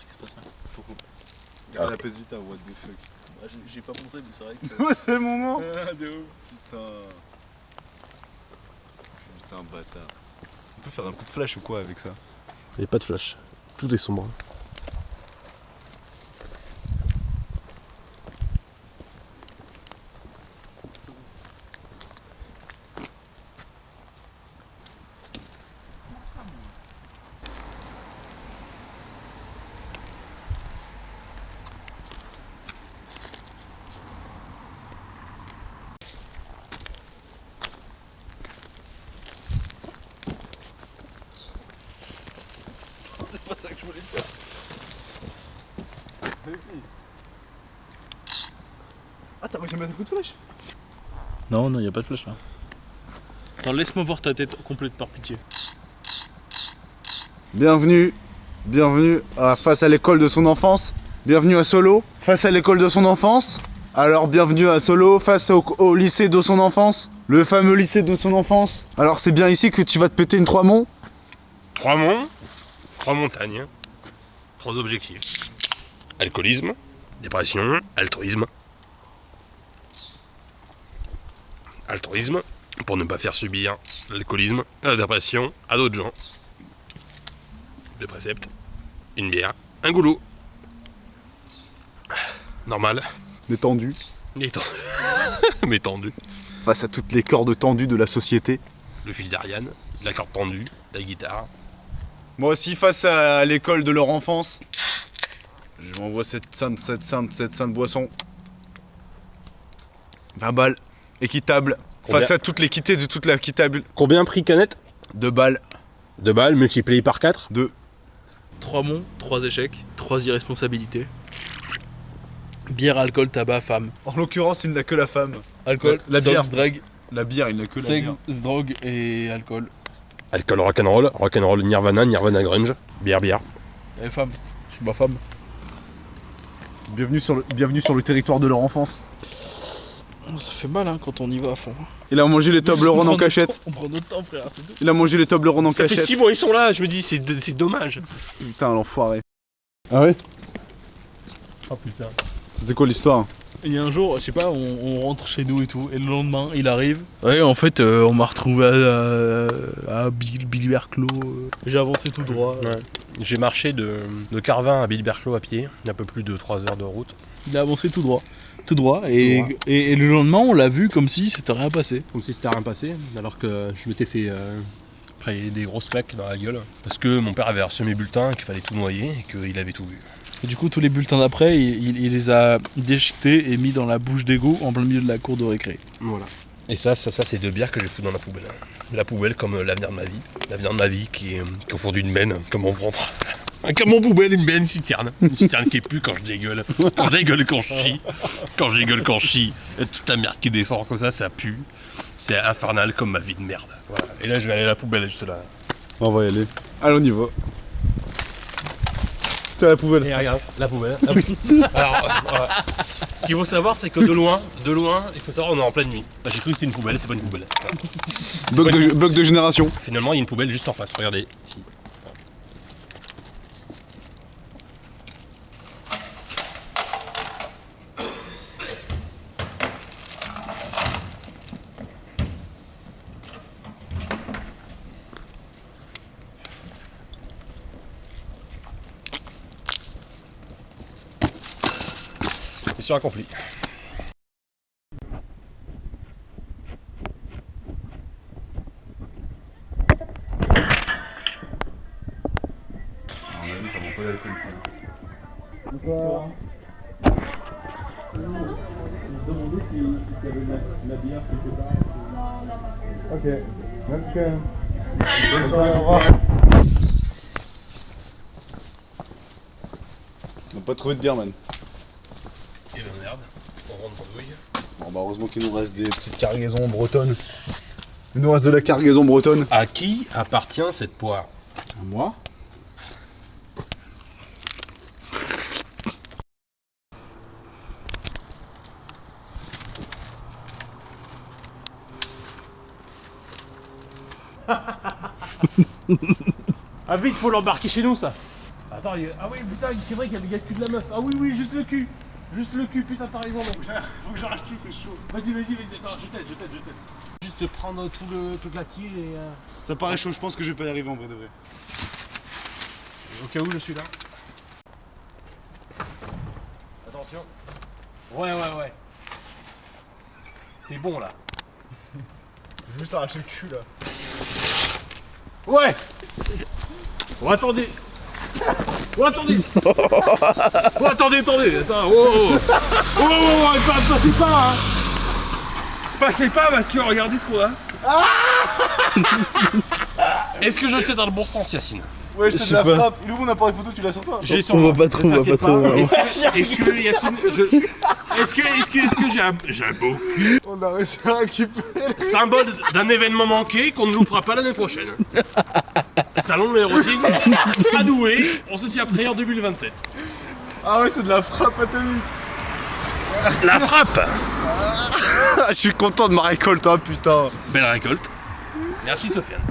ce qui se passe là. Pourquoi Ah, la pèse vite, what the fuck. Bah, j'ai pas pensé, mais c'est vrai que. C'est le moment. De ouf. Putain. Putain, bâtard. On peut faire un coup de flash ou quoi avec ça? Il n'y a pas de flash. Tout est sombre. C'est pas ça que je voulais faire. Alexis. Ah, t'as jamais un coup de flash? Non, non, y a pas de flash là. Attends, laisse-moi voir ta tête complète par pitié. Bienvenue face à l'école de son enfance. Bienvenue à Solo, face à l'école de son enfance. Alors bienvenue à Solo, face au lycée de son enfance. Le fameux lycée de son enfance. Alors c'est bien ici que tu vas te péter une 3 monts. 3 monts, 3 montagnes, 3 objectifs. Alcoolisme, dépression, altruisme. Altruisme, pour ne pas faire subir l'alcoolisme, la dépression à d'autres gens. Le précepte, une bière, un goulot. Normal. Détendu. Mais tendu. Face à toutes les cordes tendues de la société. Le fil d'Ariane, la corde tendue, la guitare. Moi aussi face à l'école de leur enfance. Je m'envoie cette sainte boisson. 20 balles. Équitable. Combien? Face à toute l'équité de toute l'équitable. Combien prix canette? 2 balles. 2 balles multiplié par 4. 2. 3 monts, 3 échecs, 3 irresponsabilités. Bière, alcool, tabac, femme. En l'occurrence, il n'a que la femme. Alcool, La bière. sexe, drague, La bière, il n'a que la sexe, bière. drogue et alcool. Alcool rock'n'roll, Nirvana, Nirvana grunge. Bière. Et femme, je suis ma femme. Bienvenue sur le territoire de leur enfance. Ça fait mal hein, quand on y va à fond. Il a mangé les tables rondes en cachette. On prend notre temps frère, c'est tout. Il a mangé les tables rondes en Ça fait cachette. 6 mois ils sont là, je me dis c'est dommage. Putain, l'enfoiré. Ah ouais? Oh putain. C'était quoi l'histoire? Et un jour, je sais pas, on rentre chez nous et tout, et le lendemain, il arrive. Ouais, en fait, on m'a retrouvé à Billy-Berclos. J'ai avancé tout droit. Ouais. J'ai marché de Carvin à Billy-Berclos à pied, un peu plus de 3 heures de route. Il a avancé tout droit. Tout droit. Et le lendemain, on l'a vu comme si c'était rien passé. Comme si c'était rien passé, alors que je m'étais fait des grosses claques dans la gueule. Parce que mon père avait reçu mes bulletins, qu'il fallait tout noyer et qu'il avait tout vu. Et du coup, tous les bulletins d'après, il les a déchiquetés et mis dans la bouche d'égout en plein milieu de la cour de récré. Voilà. Et ça c'est 2 bières que j'ai foutu dans la poubelle. La poubelle comme l'avenir de ma vie. L'avenir de ma vie qui est au fond d'une benne, comme mon ventre. Comme mon poubelle, une benne, une citerne. Une citerne qui pue quand je dégueule. Quand je dégueule, quand je chie. Quand je dégueule, quand je chie. Et toute la merde qui descend comme ça pue. C'est infernal comme ma vie de merde. Voilà. Et là, je vais aller à la poubelle juste là. On va y aller. Allez, on y va. C'est la poubelle. Et regarde, la poubelle. Alors, voilà. Ce qu'il faut savoir, c'est que de loin, il faut savoir, on est en pleine nuit. Bah, j'ai cru que c'était une poubelle, c'est pas une poubelle. Voilà. Bloc de génération. Finalement, il y a une poubelle juste en face. Regardez, ici. Mission accomplie. Bonsoir. Je me demandais si tu avais la bière quelque part. Ok. Merci quand même. Bonne soirée, au revoir. On n'a pas trouvé de bière, man. Et ben merde, on rentre en douille. Bon, bah heureusement qu'il nous reste des petites cargaisons bretonnes. Il nous reste de la cargaison bretonne. À qui appartient cette poire? À moi? Ah vite, faut l'embarquer chez nous ça. Ah Attends, ah oui, putain, c'est vrai qu'il y a le cul de la meuf. Ah oui, oui, juste le cul. Juste le cul, putain, t'as raison. Donc. Faut que j'en lâche, c'est chaud. Vas-y, attends, je t'aide. Juste prendre toute la tige et... Ça paraît chaud, je pense que je vais pas y arriver en vrai de vrai. Au cas où je suis là. Attention. Ouais. T'es bon là. Je vais juste arracher le cul là. Ouais. Oh, attendez. Attends, passez pas, hein. Passez pas parce que regardez ce qu'on a. Est-ce que je le sais dans le bon sens, Yacine? Ouais, Je c'est sais de la pas. frappe. Il est où mon appareil photo, tu l'as sur toi? J'ai sur On moi. va pas trop, T'inquiète pas. Est-ce que Yacine, est-ce que j'ai un beau cul? On a réussi à récupérer. Symbole d'un événement manqué qu'on ne loupera pas l'année prochaine. Salon de l'érotisme, à Douai, on se tient prêt en 2027. Ah ouais, c'est de la frappe atomique. La frappe. Je suis content de ma récolte, hein, putain. Belle récolte. Merci Sofiane.